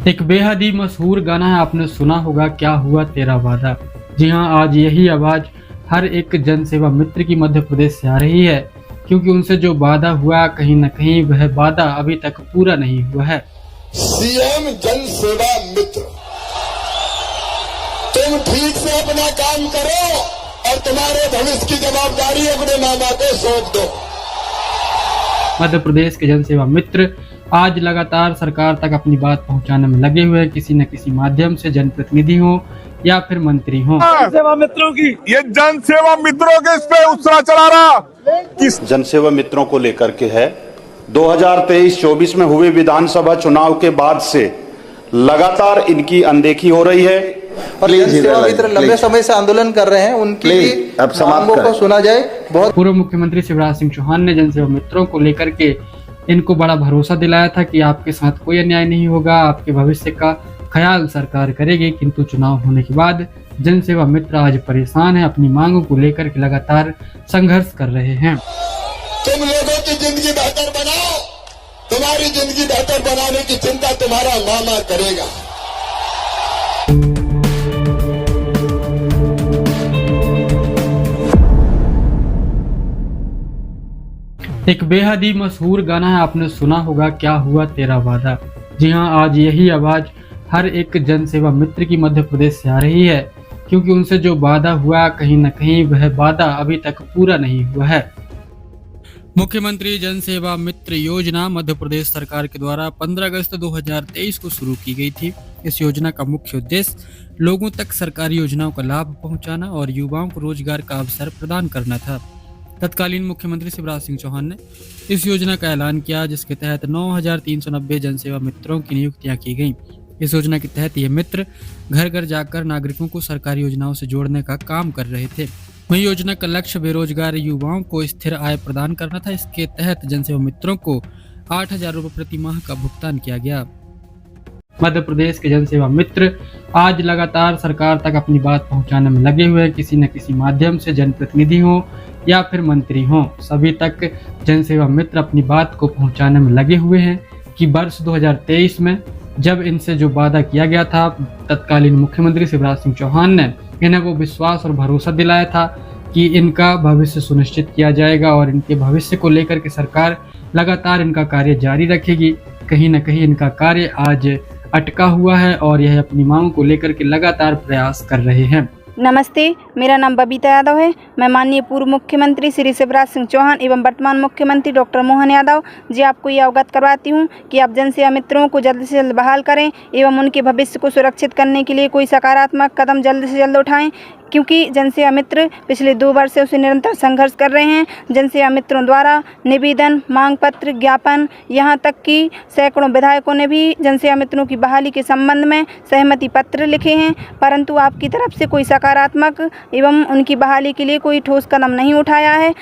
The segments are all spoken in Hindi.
एक बेहद ही मशहूर गाना है, आपने सुना होगा, क्या हुआ तेरा वादा। जी हाँ, आज यही आवाज़ हर एक जन सेवा मित्र की मध्य प्रदेश से आ रही है, क्योंकि उनसे जो वादा हुआ कहीं न कहीं वह वादा अभी तक पूरा नहीं हुआ है। सीएम जन सेवा मित्र, तुम ठीक से अपना काम करो और तुम्हारे भविष्य की जवाबदारी अपने मामा को सौंप दो। मध्य प्रदेश के जन सेवा मित्र आज लगातार सरकार तक अपनी बात पहुंचाने में लगे हुए हैं, किसी न किसी माध्यम से, जनप्रतिनिधि हो या फिर मंत्री हो। सेवा मित्रों की ये जन सेवा मित्रों के इस पे उत्साह चला रहा किस जन सेवा मित्रों को लेकर के है। 2023-24 में हुए विधानसभा चुनाव के बाद से लगातार इनकी अनदेखी हो रही है और जन सेवा मित्र लंबे समय से आंदोलन कर रहे हैं, उनकी मांगों को सुना जाए। बहुत पूर्व मुख्यमंत्री शिवराज सिंह चौहान ने जन सेवा मित्रों को लेकर के इनको बड़ा भरोसा दिलाया था कि आपके साथ कोई अन्याय नहीं होगा, आपके भविष्य का ख्याल सरकार करेगी। किंतु चुनाव होने के बाद जन सेवा मित्र आज परेशान है, अपनी मांगों को लेकर के लगातार संघर्ष कर रहे हैं। तुम लोगों की जिंदगी बेहतर बनाओ, तुम्हारी जिंदगी बेहतर बनाने की चिंता तुम्हारा मामा करेगा। एक बेहद ही मशहूर गाना है, आपने सुना होगा, क्या हुआ तेरा वादा। जी हाँ, आज यही आवाज़ हर एक जन सेवा मित्र की मध्य प्रदेश से आ रही है, क्योंकि उनसे जो वादा हुआ कहीं न कहीं वह वादा अभी तक पूरा नहीं हुआ है। मुख्यमंत्री जन सेवा मित्र योजना मध्य प्रदेश सरकार के द्वारा 15 अगस्त 2023 को शुरू की गई थी। इस योजना का मुख्य उद्देश्य लोगों तक सरकारी योजनाओं का लाभ पहुंचाना और युवाओं को रोजगार का अवसर प्रदान करना था। तत्कालीन मुख्यमंत्री शिवराज सिंह चौहान ने इस योजना का ऐलान किया, जिसके तहत 9,390 जन सेवा मित्रों की नियुक्तियां की गईं। इस योजना के तहत ये मित्र घर घर जाकर नागरिकों को सरकारी योजनाओं से जोड़ने का काम कर रहे थे। वहीं योजना का लक्ष्य बेरोजगार युवाओं को स्थिर आय प्रदान करना था। इसके तहत जन सेवा मित्रों को 8,000 रुपये प्रति माह का भुगतान किया गया। मध्य प्रदेश के जन सेवा मित्र आज लगातार सरकार तक अपनी बात पहुंचाने में लगे हुए हैं, किसी न किसी माध्यम से, जनप्रतिनिधि हो या फिर मंत्री हो, सभी तक जन सेवा मित्र अपनी बात को पहुंचाने में लगे हुए हैं कि वर्ष 2023 में जब इनसे जो वादा किया गया था, तत्कालीन मुख्यमंत्री शिवराज सिंह चौहान ने इन्हें वो विश्वास और भरोसा दिलाया था कि इनका भविष्य सुनिश्चित किया जाएगा और इनके भविष्य को लेकर के सरकार लगातार इनका कार्य जारी रखेगी। कहीं न कहीं इनका कार्य आज अटका हुआ है और यह अपनी मांगों को लेकर के लगातार प्रयास कर रहे हैं। नमस्ते, मेरा नाम बबीता यादव है। मैं माननीय पूर्व मुख्यमंत्री श्री शिवराज सिंह चौहान एवं वर्तमान मुख्यमंत्री डॉक्टर मोहन यादव जी आपको ये अवगत करवाती हूँ कि आप जन सेवा मित्रों को जल्द से जल्द बहाल करें एवं उनके भविष्य को सुरक्षित करने के लिए कोई सकारात्मक कदम जल्द से जल्द उठाएं, क्योंकि जन सेवा मित्र पिछले 2 वर्षों से निरंतर संघर्ष कर रहे हैं। जन सेवा मित्रों द्वारा निवेदन, मांग पत्र, ज्ञापन, यहाँ तक कि सैकड़ों विधायकों ने भी जन सेवा मित्रों की बहाली के संबंध में सहमति पत्र लिखे हैं, परंतु आपकी तरफ से कोई सकारात्मक एवं उनकी बहाली के लिए कोई ठोस कदम नहीं उठाया है।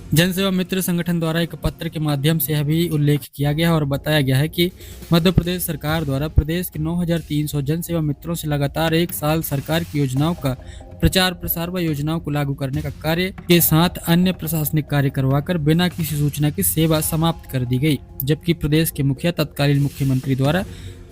जन सेवा मित्र संगठन द्वारा एक पत्र के माध्यम से यह भी उल्लेख किया गया है और बताया गया है कि मध्य प्रदेश सरकार द्वारा प्रदेश के 9,300 जन सेवा मित्रों से लगातार 1 साल सरकार की योजनाओं का प्रचार प्रसार व योजनाओं को लागू करने का कार्य के साथ अन्य प्रशासनिक कार्य करवाकर बिना किसी सूचना की सेवा समाप्त कर दी गई। जबकि प्रदेश के मुखिया तत्कालीन मुख्यमंत्री द्वारा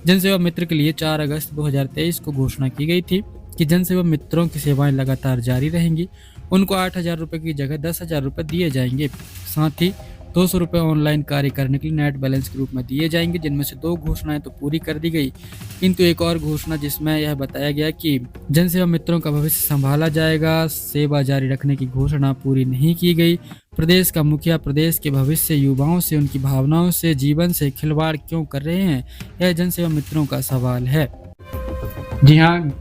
जन सेवा मित्र के लिए 4 अगस्त 2023 को घोषणा की गई थी कि जन सेवा मित्रों की सेवाएं लगातार जारी रहेंगी। उनको 8,000 रुपये की जगह 10,000 रुपये दिए जाएंगे। साथ ही 200 रुपये ऑनलाइन कार्य करने के लिए नेट बैलेंस के रूप में दिए जाएंगे, जिनमें से 2 घोषणाएं तो पूरी कर दी गई, किंतु एक और घोषणा जिसमें यह बताया गया कि जन सेवा मित्रों का भविष्य संभाला जाएगा, सेवा जारी रखने की घोषणा पूरी नहीं की गई। प्रदेश का मुखिया प्रदेश के भविष्य, युवाओं से, उनकी भावनाओं से, जीवन से खिलवाड़ क्यों कर रहे हैं, यह जन सेवा मित्रों का सवाल है। जी हाँ,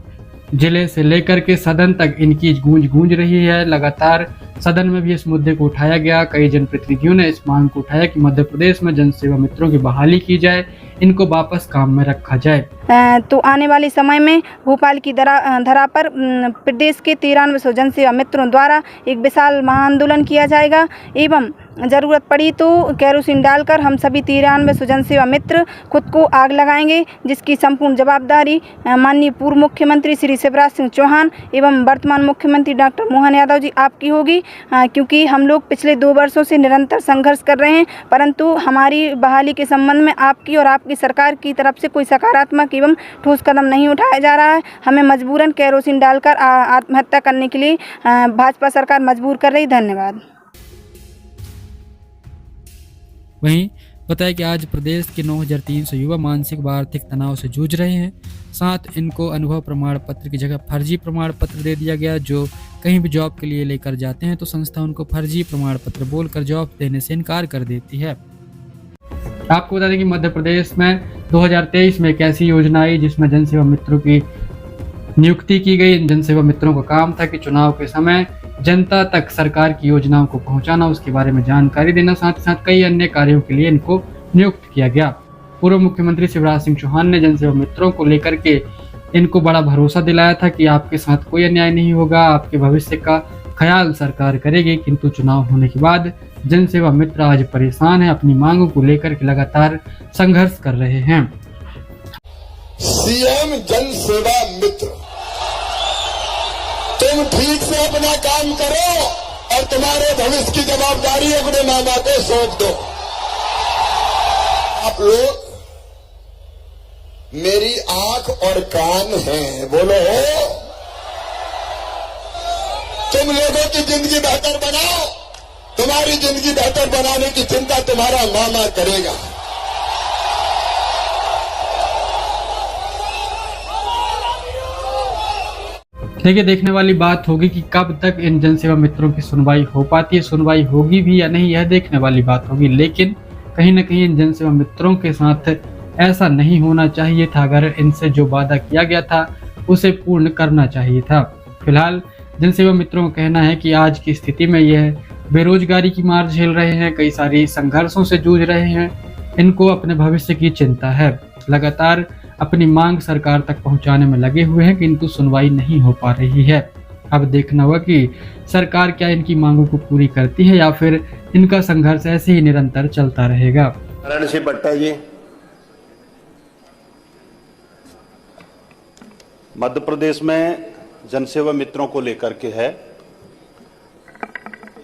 जिले से लेकर के सदन तक इनकी गूंज रही है। लगातार सदन में भी इस मुद्दे को उठाया गया। कई जनप्रतिनिधियों ने इस मांग को उठाया कि मध्य प्रदेश में जन सेवा मित्रों की बहाली की जाए, इनको वापस काम में रखा जाए। तो आने वाले समय में भोपाल की धरा पर प्रदेश के 9300 जन सेवा मित्रों द्वारा एक विशाल महाआंदोलन किया जाएगा एवं ज़रूरत पड़ी तो केरोसिन डालकर हम सभी 93 जन सेवा मित्र खुद को आग लगाएंगे, जिसकी संपूर्ण जवाबदारी माननीय पूर्व मुख्यमंत्री श्री शिवराज सिंह चौहान एवं वर्तमान मुख्यमंत्री डॉक्टर मोहन यादव जी आपकी होगी, क्योंकि हम लोग पिछले 2 वर्षों से निरंतर संघर्ष कर रहे हैं, परंतु हमारी बहाली के संबंध में आपकी और आपकी सरकार की तरफ से कोई सकारात्मक एवं ठोस कदम नहीं उठाया जा रहा है। हमें मजबूरन केरोसिन डालकर आत्महत्या करने के लिए भाजपा सरकार मजबूर कर रही। धन्यवाद। वहीं बताया कि आज प्रदेश के 9300 युवा मानसिक व आर्थिक तनाव से जूझ रहे हैं। साथ इनको अनुभव प्रमाण पत्र की जगह फर्जी प्रमाण पत्र दे दिया गया। जो कहीं भी जॉब के लिए लेकर जाते हैं तो संस्था उनको फर्जी प्रमाण पत्र बोलकर जॉब देने से इनकार कर देती है। आपको बता दें कि मध्य प्रदेश में 2023 में एक ऐसी योजना आई जिसमें जनसेवा मित्रों की नियुक्ति की गई। इन जनसेवा मित्रों का काम था कि चुनाव के समय जनता तक सरकार की योजनाओं को पहुंचाना, उसके बारे में जानकारी देना, साथ ही साथ कई अन्य कार्यों के लिए इनको नियुक्त किया गया। पूर्व मुख्यमंत्री शिवराज सिंह चौहान ने जनसेवा मित्रों को लेकर के इनको बड़ा भरोसा दिलाया था कि आपके साथ कोई अन्याय नहीं होगा, आपके भविष्य का ख्याल सरकार करेगी। किंतु चुनाव होने के बाद जनसेवा मित्र आज परेशान है, अपनी मांगों को लेकर के लगातार संघर्ष कर रहे हैं। सीएम जन सेवा मित्र, तुम ठीक से अपना काम करो और तुम्हारे भविष्य की जवाबदारी अपने मामा को सौंप दो। आप लोग मेरी आंख और कान हैं, बोलो हो। तुम लोगों की जिंदगी बेहतर बनाओ, तुम्हारी जिंदगी बेहतर बनाने की चिंता तुम्हारा मामा करेगा। देखिए, देखने वाली बात होगी कि कब तक इन जनसेवा मित्रों की सुनवाई हो पाती है, सुनवाई होगी भी या नहीं, यह देखने वाली बात होगी। लेकिन कहीं ना कहीं इन जनसेवा मित्रों के साथ ऐसा नहीं होना चाहिए था। अगर इनसे जो वादा किया गया था उसे पूर्ण करना चाहिए था। फिलहाल जनसेवा मित्रों का कहना है कि आज की स्थिति में यह बेरोजगारी की मार झेल रहे हैं, कई सारी संघर्षों से जूझ रहे हैं, इनको अपने भविष्य की चिंता है, लगातार अपनी मांग सरकार तक पहुंचाने में लगे हुए हैं, किंतु सुनवाई नहीं हो पा रही है। अब देखना होगा कि सरकार क्या इनकी मांगों को पूरी करती है या फिर इनका संघर्ष ऐसे ही निरंतर चलता रहेगा। करण सिंह बट्टा जी। मध्य प्रदेश में जनसेवा मित्रों को लेकर के है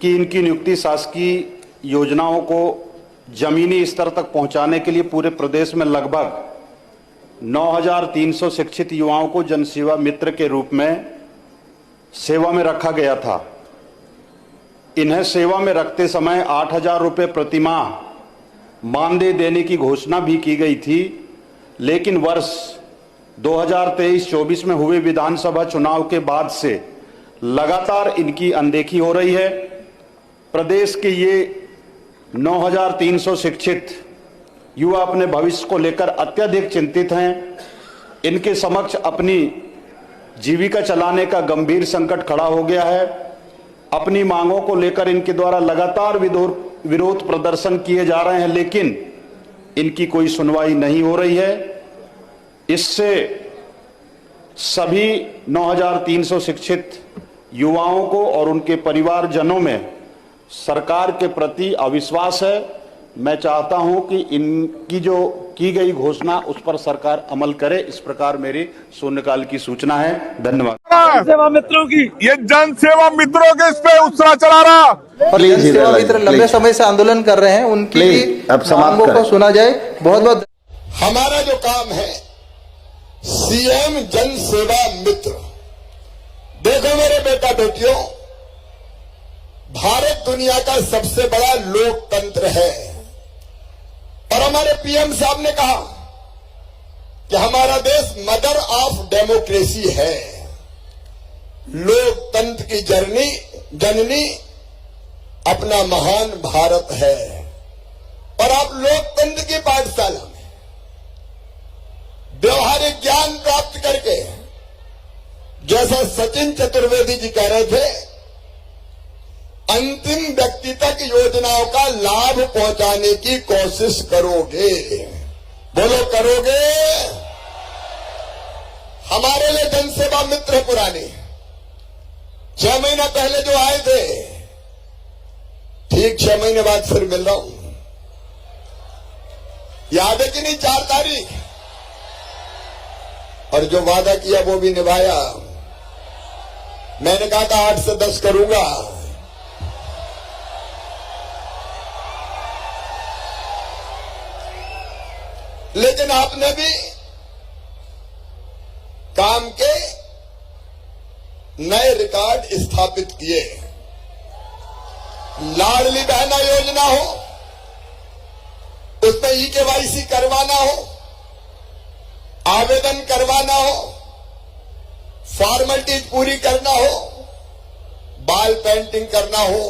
कि इनकी नियुक्ति शासकीय योजनाओं को जमीनी स्तर तक पहुंचाने के लिए पूरे प्रदेश में लगभग 9300 शिक्षित युवाओं को जनसेवा मित्र के रूप में सेवा में रखा गया था। इन्हें सेवा में रखते समय 8000 रुपये प्रतिमाह मानदेय देने की घोषणा भी की गई थी, लेकिन वर्ष 2023-24 में हुए विधानसभा चुनाव के बाद से लगातार इनकी अनदेखी हो रही है। प्रदेश के ये 9300 शिक्षित युवा अपने भविष्य को लेकर अत्यधिक चिंतित हैं। इनके समक्ष अपनी जीविका चलाने का गंभीर संकट खड़ा हो गया है। अपनी मांगों को लेकर इनके द्वारा लगातार विरोध प्रदर्शन किए जा रहे हैं, लेकिन इनकी कोई सुनवाई नहीं हो रही है। इससे सभी 9300 शिक्षित युवाओं को और उनके परिवारजनों में सरकार के प्रति अविश्वास है। मैं चाहता हूं कि इनकी जो की गई घोषणा उस पर सरकार अमल करे। इस प्रकार मेरी शून्यकाल की सूचना है। धन्यवाद। सेवा मित्रों की ये जन सेवा मित्रों के इस पे उत्साह चला रहा। और जन सेवा मित्र लंबे समय से आंदोलन कर रहे हैं, उनकी मांगों को सुना जाए। बहुत बहुत हमारा जो काम है सीएम जन सेवा मित्र। देखो मेरे बेटा बेटियों, भारत दुनिया का सबसे बड़ा लोकतंत्र है और हमारे पीएम साहब ने कहा कि हमारा देश मदर ऑफ डेमोक्रेसी है, लोकतंत्र की जननी अपना महान भारत है। और आप लोकतंत्र की पाठशाला में व्यवहारिक ज्ञान प्राप्त करके, जैसा सचिन चतुर्वेदी जी कह रहे थे, अंतिम व्यक्ति तक योजनाओं का लाभ पहुंचाने की कोशिश करोगे। बोलो करोगे। हमारे लिए जनसेवा मित्र पुराने 6 महीना पहले जो आए थे, ठीक 6 महीने बाद फिर मिल रहा हूं। याद है कि नहीं 4 तारीख? और जो वादा किया वो भी निभाया। मैंने कहा था 8 से 10 करूंगा, लेकिन आपने भी काम के नए रिकॉर्ड स्थापित किए। लाडली बहना योजना हो, उसमें ई-केवाईसी करवाना हो, आवेदन करवाना हो, फॉर्मेलिटीज पूरी करना हो, बाल पेंटिंग करना हो,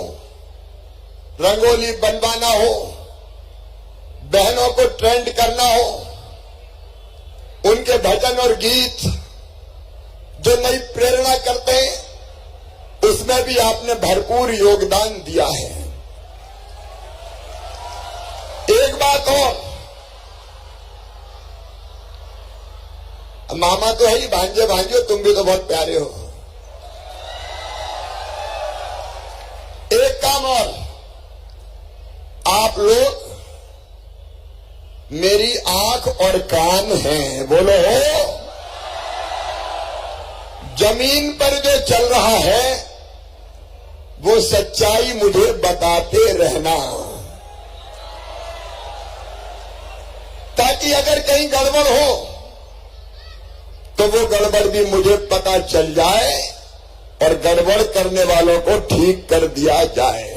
रंगोली बनवाना हो, बहनों को ट्रेंड करना हो, उनके भजन और गीत जो नई प्रेरणा करते हैं, उसमें भी आपने भरपूर योगदान दिया है। एक बात और, मामा तो है ही, भांजे भांजे तुम भी तो बहुत प्यारे हो। एक काम और, आप लोग मेरी आंख और कान हैं, बोलो हो। जमीन पर जो चल रहा है वो सच्चाई मुझे बताते रहना, ताकि अगर कहीं गड़बड़ हो तो वो गड़बड़ भी मुझे पता चल जाए और गड़बड़ करने वालों को ठीक कर दिया जाए।